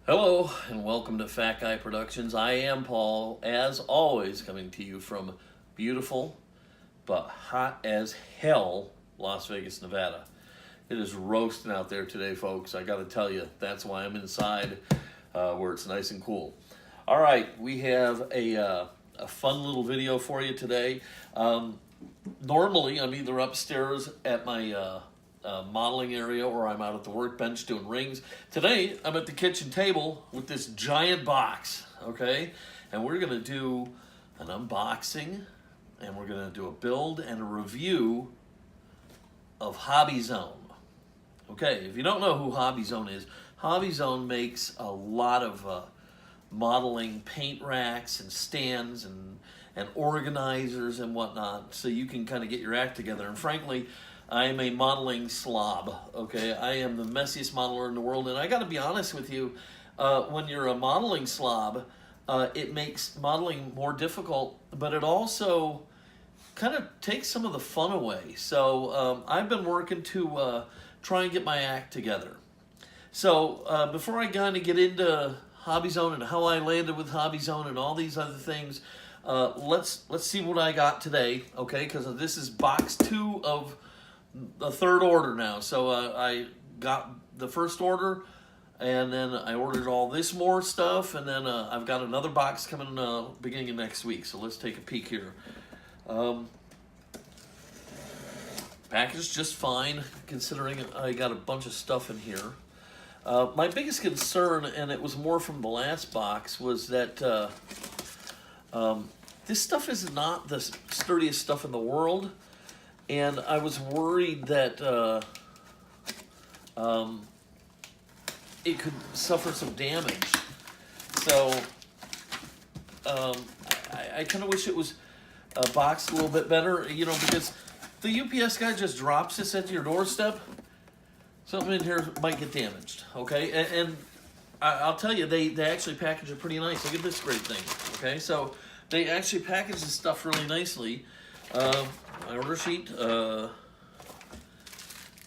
Hello and welcome to Fat Guy Productions. I am Paul, as always, coming to you from beautiful but hot as hell Las Vegas, Nevada. It is roasting out there today, folks. I got to tell you, that's why I'm inside where it's nice and cool. All right, we have a fun little video for you today. Normally, I'm either upstairs at my modeling area or I'm out at the workbench doing rings. Today, I'm at the kitchen table with this giant box, okay? And we're gonna do an unboxing and we're gonna do a build and a review of Hobby Zone. Okay, if you don't know who Hobby Zone is, Hobby Zone makes a lot of modeling paint racks and stands and organizers and whatnot, so you can kind of get your act together. And frankly, I am a modeling slob, okay? I am the messiest modeler in the world, and I gotta be honest with you, when you're a modeling slob, it makes modeling more difficult, but it also kind of takes some of the fun away. So I've been working to try and get my act together. So before I kind of get into Hobby Zone and how I landed with Hobby Zone and all these other things, let's see what I got today, okay? Because this is box 2 of the third order now. So I got the first order, and then I ordered all this more stuff, and then I've got another box coming beginning of next week. So let's take a peek here. Packaged just fine, considering I got a bunch of stuff in here. My biggest concern, and it was more from the last box, was that this stuff is not the sturdiest stuff in the world. And I was worried that it could suffer some damage. So I kind of wish it was boxed a little bit better, you know, because the UPS guy just drops this at your doorstep. Something in here might get damaged, okay? And I'll tell you, they actually package it pretty nice. Look at this great thing, okay? So they actually package this stuff really nicely. My order sheet,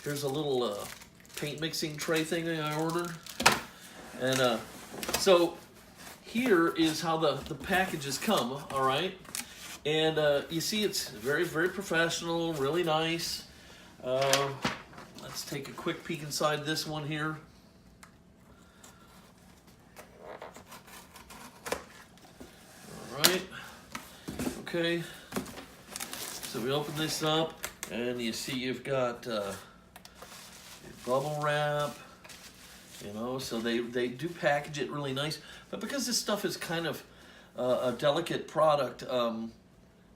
here's a little paint mixing tray thing that I ordered. And so here is how the packages come, all right? And you see it's very, very professional, really nice. Let's take a quick peek inside this one here. All right, okay. So we open this up, and you see you've got bubble wrap, you know, so they do package it really nice. But because this stuff is kind of a delicate product,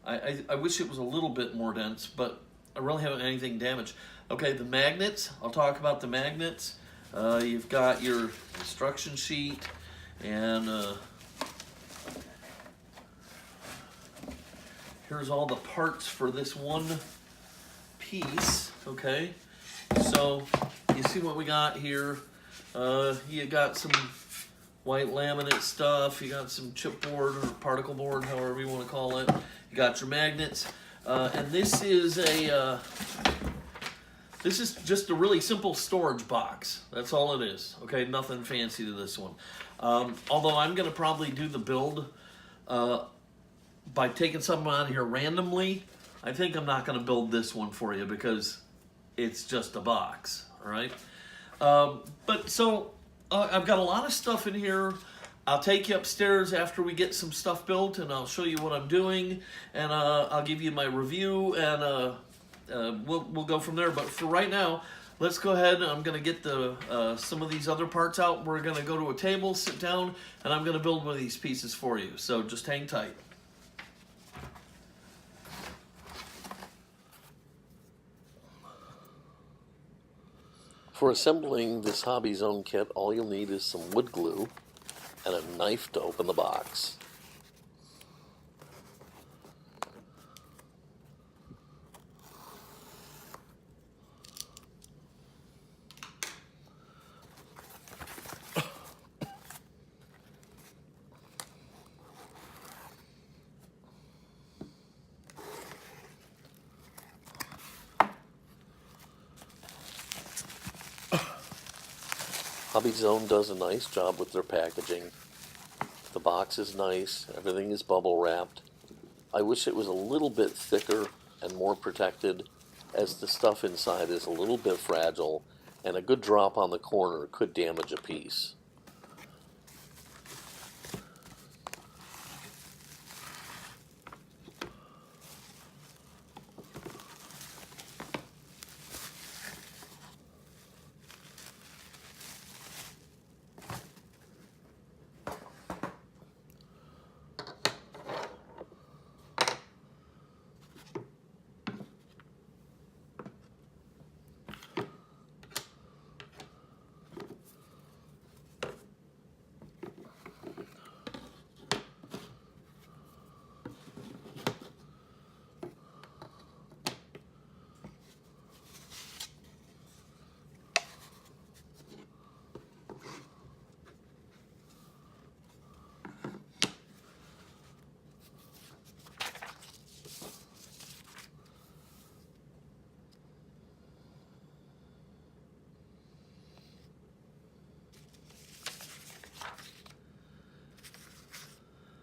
I wish it was a little bit more dense, but I really haven't had anything damaged. Okay, the magnets, I'll talk about the magnets. You've got your instruction sheet, and here's all the parts for this one piece, okay? So you see what we got here. You got some white laminate stuff. You got some chipboard or particle board, however you want to call it. You got your magnets. And this is just a really simple storage box. That's all it is, okay? Nothing fancy to this one. Although I'm gonna probably do the build by taking something out of here randomly. I think I'm not going to build this one for you because it's just a box, all right? But so I've got a lot of stuff in here. I'll take you upstairs after we get some stuff built, and I'll show you what I'm doing, and I'll give you my review, and we'll go from there. But for right now, let's go ahead. I'm going to get some of these other parts out. We're going to go to a table, sit down, and I'm going to build one of these pieces for you. So just hang tight. For assembling this Hobby Zone kit, all you'll need is some wood glue and a knife to open the box. Hobby Zone does a nice job with their packaging. The box is nice, everything is bubble wrapped. I wish it was a little bit thicker and more protected, as the stuff inside is a little bit fragile, and a good drop on the corner could damage a piece.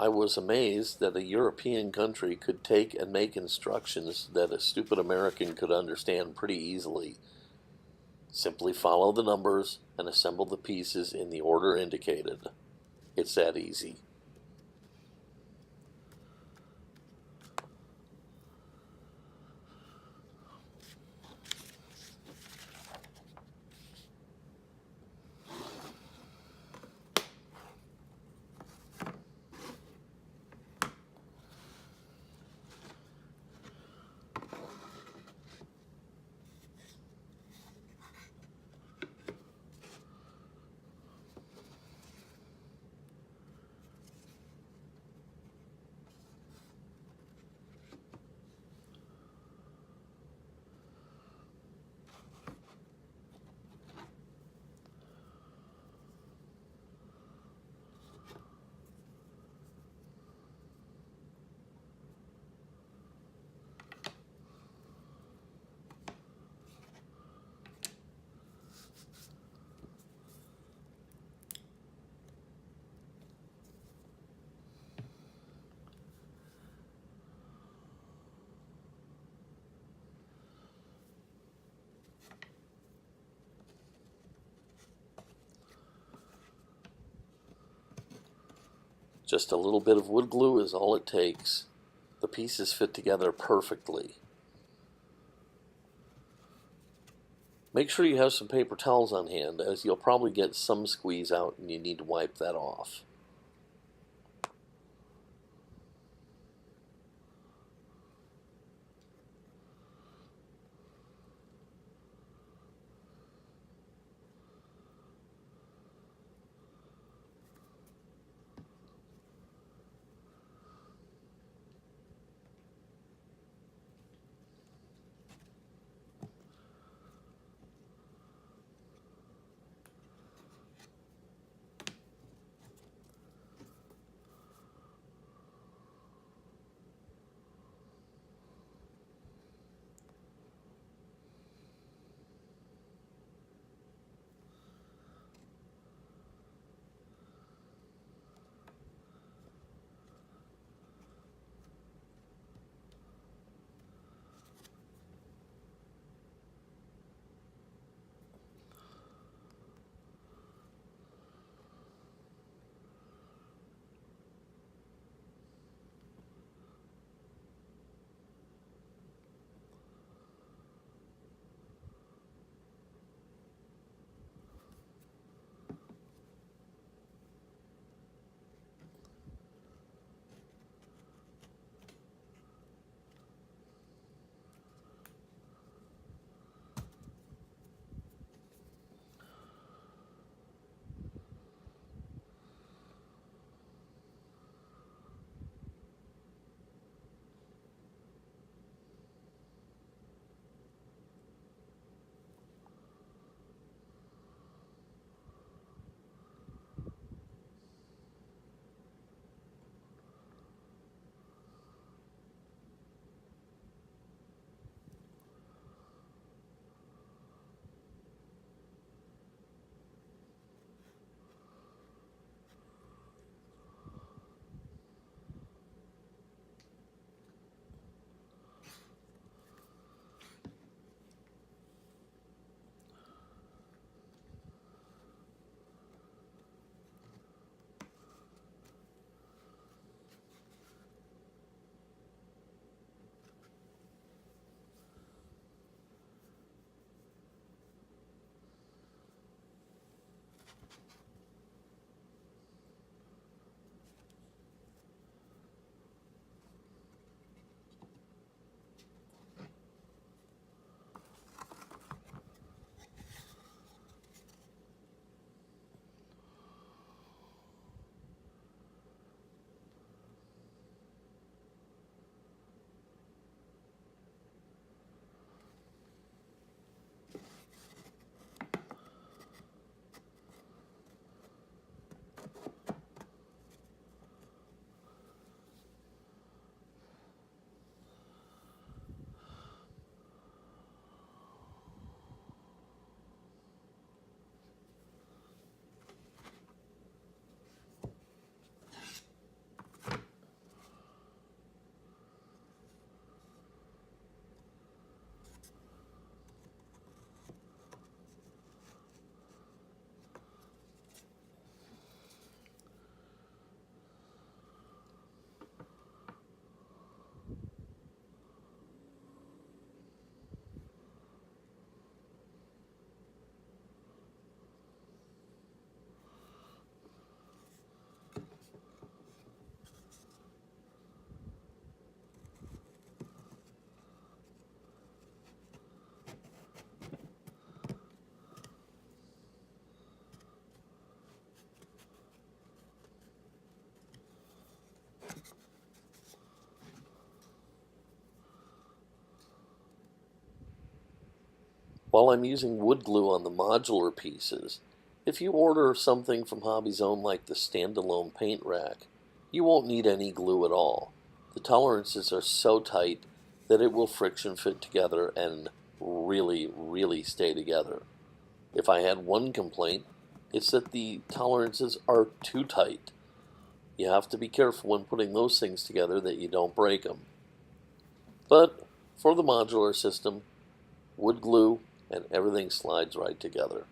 I was amazed that a European country could take and make instructions that a stupid American could understand pretty easily. Simply follow the numbers and assemble the pieces in the order indicated. It's that easy. Just a little bit of wood glue is all it takes. The pieces fit together perfectly. Make sure you have some paper towels on hand, as you'll probably get some squeeze out and you need to wipe that off. While I'm using wood glue on the modular pieces, if you order something from Hobby Zone like the standalone paint rack, you won't need any glue at all. The tolerances are so tight that it will friction fit together and really stay together. If I had one complaint, it's that the tolerances are too tight. You have to be careful when putting those things together that you don't break them. But for the modular system, wood glue and everything slides right together.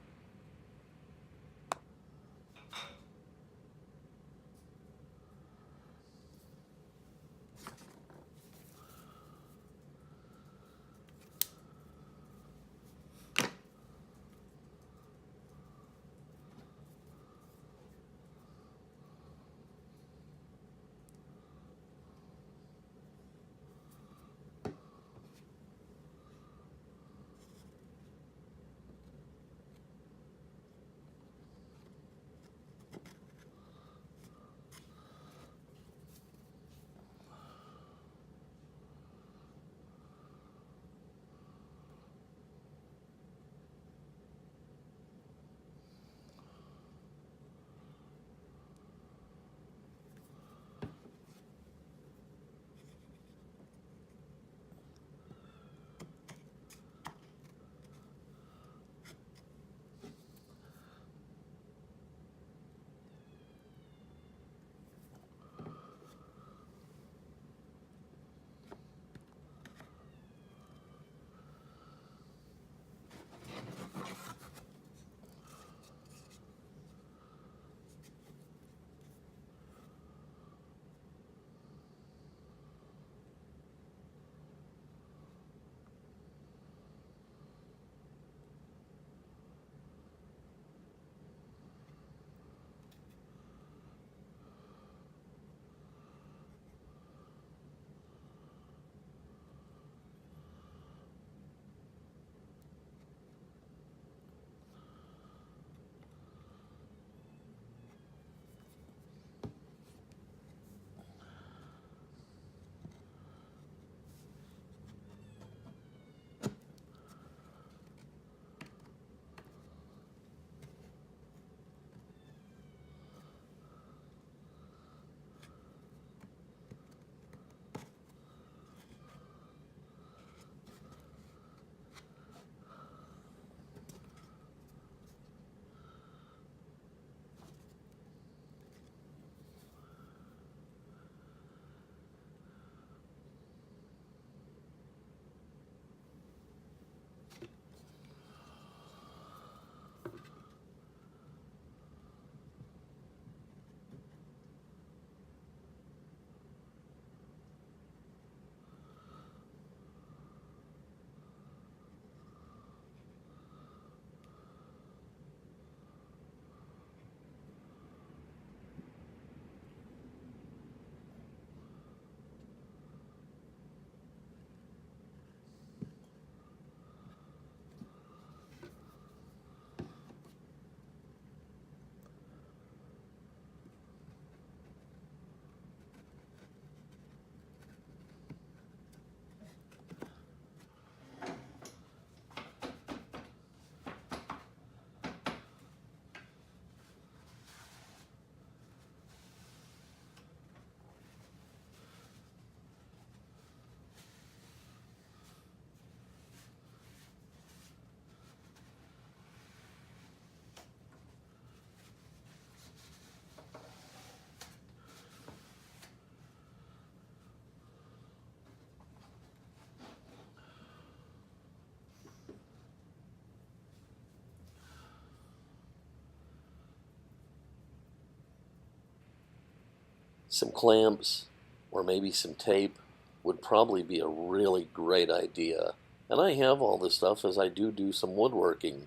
Some clamps or maybe some tape would probably be a really great idea. And I have all this stuff as I do some woodworking.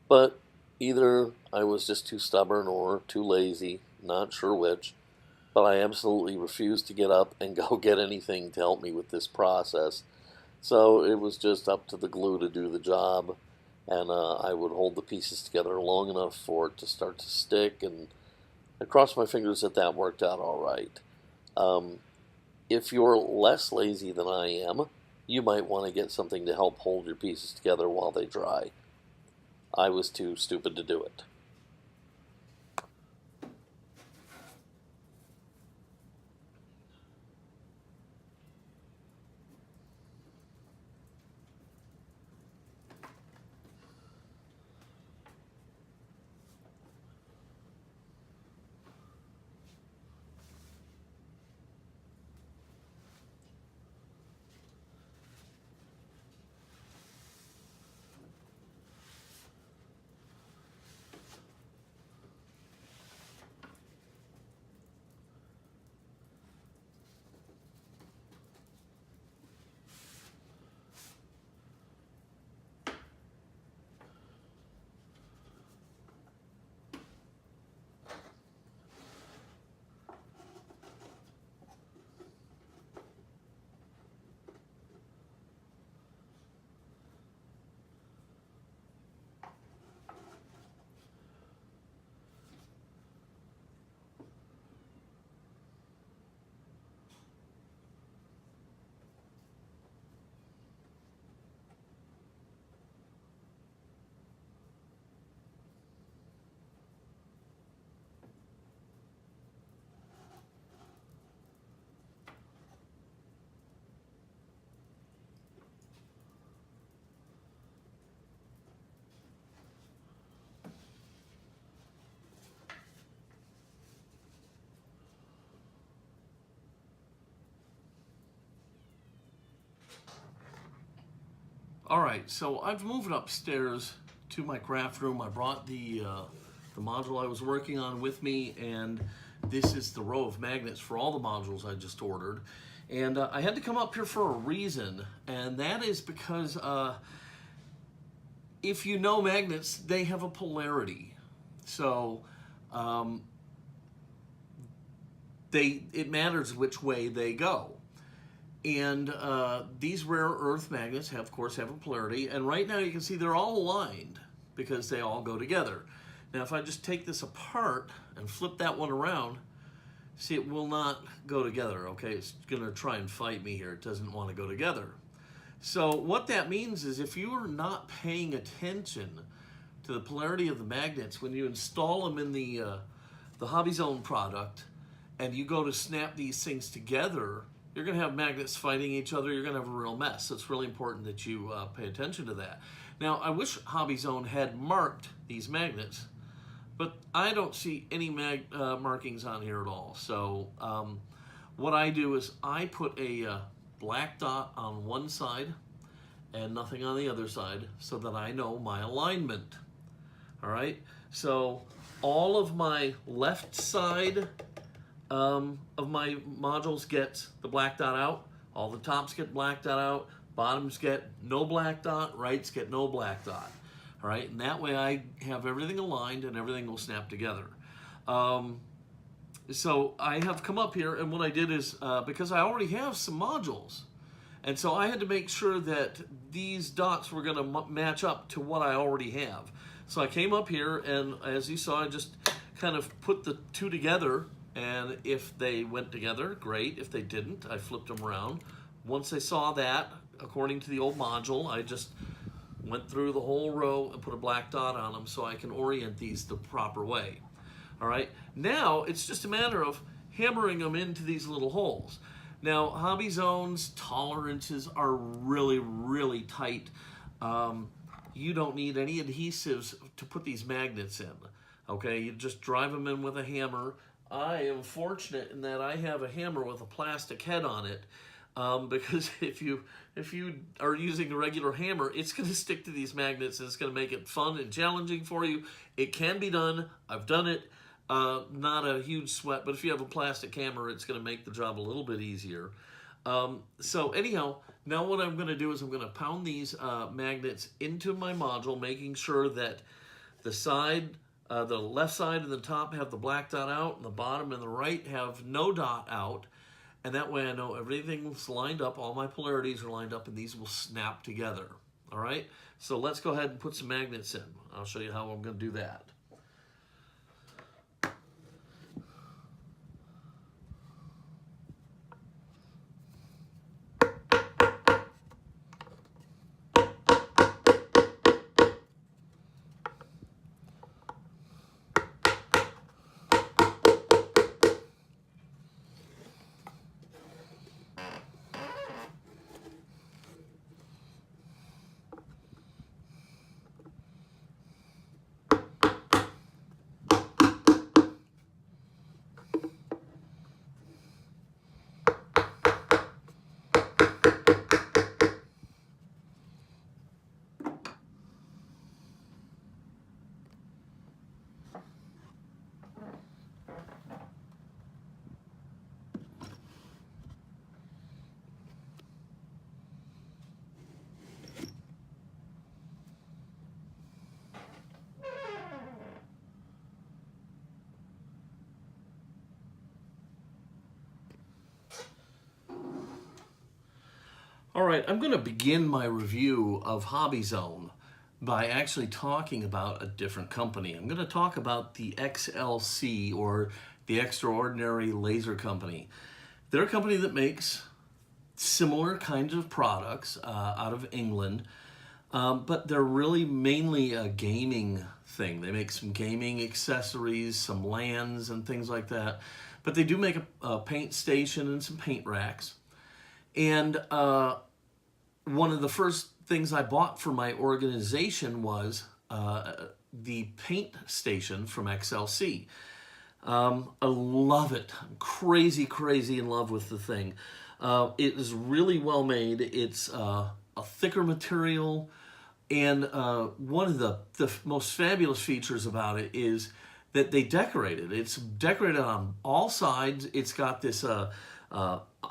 But either I was just too stubborn or too lazy, not sure which, but I absolutely refused to get up and go get anything to help me with this process. So it was just up to the glue to do the job, and I would hold the pieces together long enough for it to start to stick, and I crossed my fingers that that worked out all right. Um, if you're less lazy than I am, you might want to get something to help hold your pieces together while they dry. I was too stupid to do it. All right, so I've moved upstairs to my craft room. I brought the module I was working on with me, and this is the row of magnets for all the modules I just ordered. And I had to come up here for a reason, and that is because if you know magnets, they have a polarity. So it matters which way they go. And these rare earth magnets, have, of course, have a polarity. And right now you can see they're all aligned because they all go together. Now if I just take this apart and flip that one around, see, it will not go together, okay? It's going to try and fight me here. It doesn't want to go together. So what that means is if you are not paying attention to the polarity of the magnets when you install them in the HobbyZone product and you go to snap these things together, you're going to have magnets fighting each other. You're going to have a real mess. So it's really important that you pay attention to that. Now, I wish HobbyZone had marked these magnets, but I don't see any markings on here at all. So what I do is I put a black dot on one side and nothing on the other side so that I know my alignment. All right? So all of my left side of my modules get the black dot out. All the tops get black dot out. Bottoms get no black dot. Rights get no black dot. All right, and that way I have everything aligned and everything will snap together. So I have come up here, and what I did is, because I already have some modules, and so I had to make sure that these dots were going to match up to what I already have. So I came up here, and as you saw, I just kind of put the two together. And if they went together, great. If they didn't, I flipped them around. Once I saw that, according to the old module, I just went through the whole row and put a black dot on them so I can orient these the proper way. All right, now it's just a matter of hammering them into these little holes. Now, HobbyZone's tolerances are really, really tight. You don't need any adhesives to put these magnets in. Okay, you just drive them in with a hammer. I am fortunate in that I have a hammer with a plastic head on it, because if you are using a regular hammer, it's going to stick to these magnets and it's going to make it fun and challenging for you. It can be done. I've done it. Not a huge sweat, but if you have a plastic hammer, it's going to make the job a little bit easier. So anyhow, now what I'm going to do is I'm going to pound these magnets into my module, making sure that the left side and the top have the black dot out, and the bottom and the right have no dot out. And that way I know everything's lined up, all my polarities are lined up, and these will snap together. All right? So let's go ahead and put some magnets in. I'll show you how I'm going to do that. All right, I'm going to begin my review of Hobby Zone by actually talking about a different company. I'm going to talk about the XLC, or the Extraordinary Laser Company. They're a company that makes similar kinds of products out of England, but they're really mainly a gaming thing. They make some gaming accessories, some lands and things like that, but they do make a paint station and some paint racks. And one of the first things I bought for my organization was the paint station from XLC. I love it. I'm crazy in love with the thing. It is really well made. It's a thicker material, and one of the most fabulous features about it is that they decorate it. It's decorated on all sides. It's got this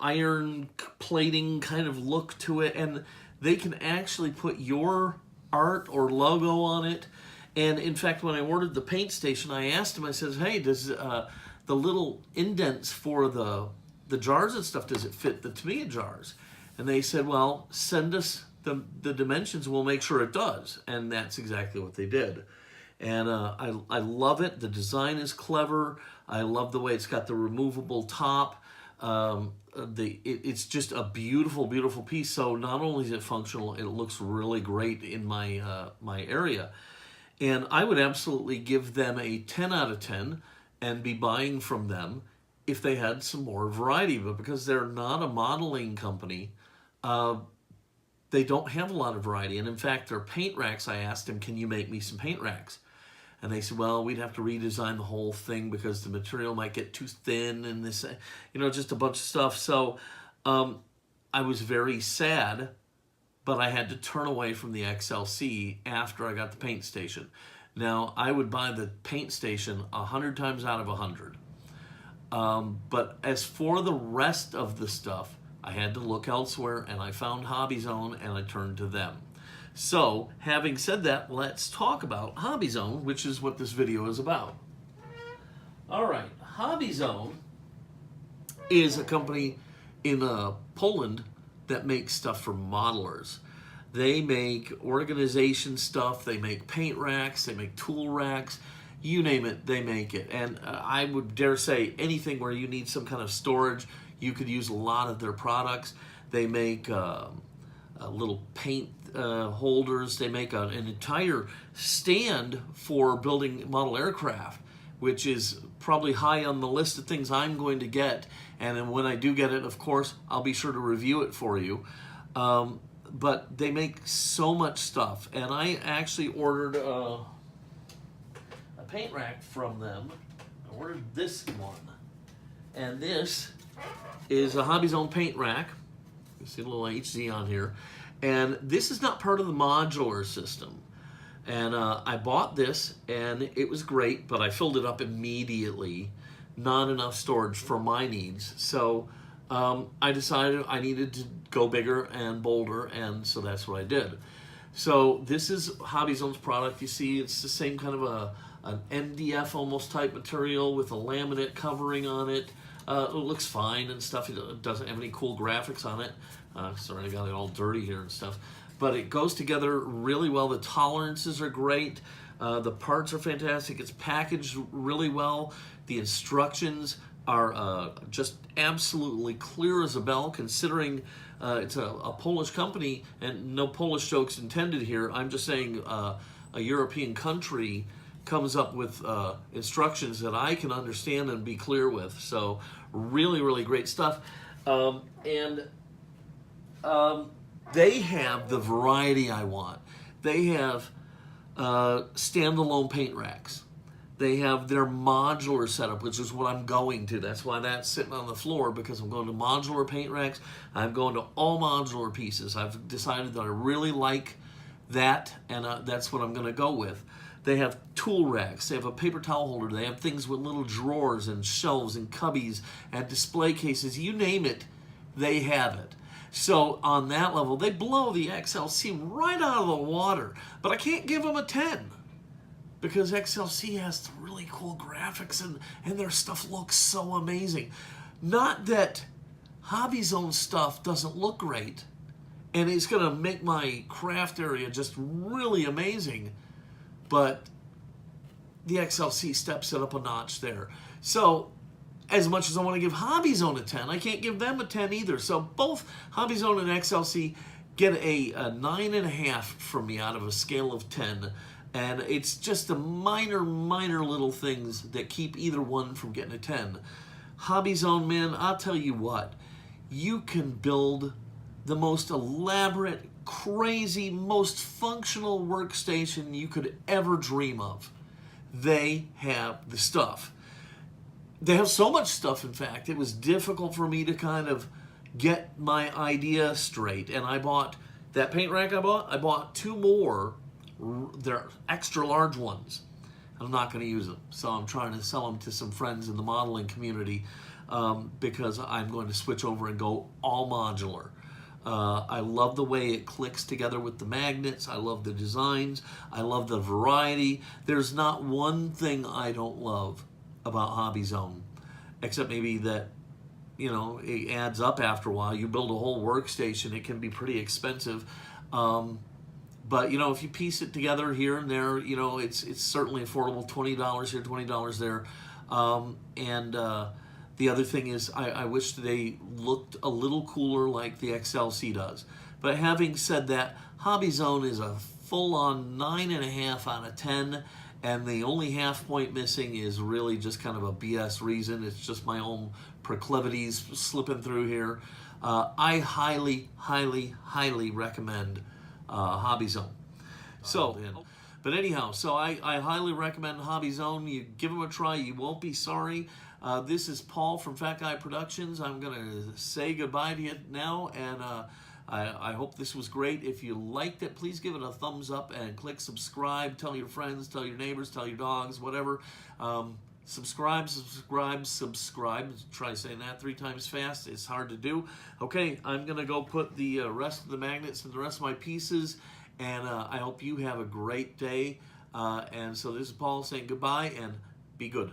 iron plating kind of look to it, and they can actually put your art or logo on it. And in fact, when I ordered the paint station, I asked him, I says, hey, does the little indents for the jars and stuff, does it fit the Tamiya jars? And they said, well, send us the dimensions, we'll make sure it does. And that's exactly what they did. And I love it. The design is clever. I love the way it's got the removable top. It's just a beautiful piece. So not only is it functional, it looks really great in my my area. And I would absolutely give them a 10 out of 10 and be buying from them if they had some more variety. But because they're not a modeling company, they don't have a lot of variety. And in fact, their paint racks, I asked them, can you make me some paint racks? And they said, well, we'd have to redesign the whole thing because the material might get too thin and this, just a bunch of stuff. So I was very sad, but I had to turn away from the XLC after I got the paint station. Now, I would buy the paint station 100 times out of 100. But as for the rest of the stuff, I had to look elsewhere, and I found Hobby Zone, and I turned to them. So, having said that, let's talk about Hobby Zone, which is what this video is about. All right, Hobby Zone is a company in Poland that makes stuff for modelers. They make organization stuff, they make paint racks, they make tool racks, you name it, they make it. And I would dare say anything where you need some kind of storage, you could use a lot of their products. They make little paint holders. They make an entire stand for building model aircraft, which is probably high on the list of things I'm going to get. And then when I do get it, of course, I'll be sure to review it for you. But they make so much stuff. And I actually ordered a paint rack from them. I ordered this one. And this is a Hobby Zone paint rack. You see a little HZ on here. And this is not part of the modular system. And I bought this, and it was great, but I filled it up immediately. Not enough storage for my needs. So I decided I needed to go bigger and bolder, and so that's what I did. So this is Hobby Zone's product. You see, it's the same kind of an MDF almost type material with a laminate covering on it. It looks fine and stuff. It doesn't have any cool graphics on it. Sorry, I got it all dirty here and stuff. But it goes together really well. The tolerances are great. The parts are fantastic. It's packaged really well. The instructions are just absolutely clear as a bell, considering it's a Polish company, and no Polish jokes intended here. I'm just saying a European country comes up with instructions that I can understand and be clear with. So really great stuff. They have the variety I want. They have standalone paint racks. They have their modular setup, which is what I'm going to. That's why that's sitting on the floor, because I'm going to modular paint racks. I'm going to all modular pieces. I've decided that I really like that, and that's what I'm going to go with. They have tool racks. They have a paper towel holder. They have things with little drawers and shelves and cubbies and display cases. You name it, they have it. So on that level, they blow the XLC right out of the water. But I can't give them a 10 because XLC has the really cool graphics and their stuff looks so amazing. Not that Hobby Zone stuff doesn't look great. and it's going to make my craft area just really amazing. But the XLC steps it up a notch there. So as much as I want to give Hobby Zone a 10, I can't give them a 10 either. So both Hobby Zone and XLC get a 9.5 from me out of a scale of 10. And it's just the minor little things that keep either one from getting a 10. Hobby Zone, man, I'll tell you what. You can build the most elaborate, crazy, most functional workstation you could ever dream of. They have the stuff. They have so much stuff, in fact, it was difficult for me to kind of get my idea straight. And I bought that paint rack I bought 2 more. They're extra large ones. I'm not going to use them. So I'm trying to sell them to some friends in the modeling community because I'm going to switch over and go all modular. I love the way it clicks together with the magnets. I love the designs. I love the variety. There's not one thing I don't love about Hobby Zone, except maybe that, you know, it adds up after a while. You build a whole workstation, it can be pretty expensive. But, you know, if you piece it together here and there, you know, it's certainly affordable. $20 here, $20 there. The other thing is I wish they looked a little cooler like the XLC does. But having said that, Hobby Zone is a full-on 9.5 out of 10. And the only half point missing is really just kind of a BS reason. It's just my own proclivities slipping through here. I highly recommend Hobby Zone. But anyhow, so I highly recommend Hobby Zone. You give them a try, you won't be sorry. This is Paul from Fat Guy Productions. I'm going to say goodbye to you now, and I hope this was great. If you liked it, please give it a thumbs up and click subscribe. Tell your friends, tell your neighbors, tell your dogs, whatever. Subscribe. Try saying that 3 times fast. It's hard to do. Okay, I'm going to go put the rest of the magnets and the rest of my pieces, and I hope you have a great day. And so this is Paul saying goodbye, and be good.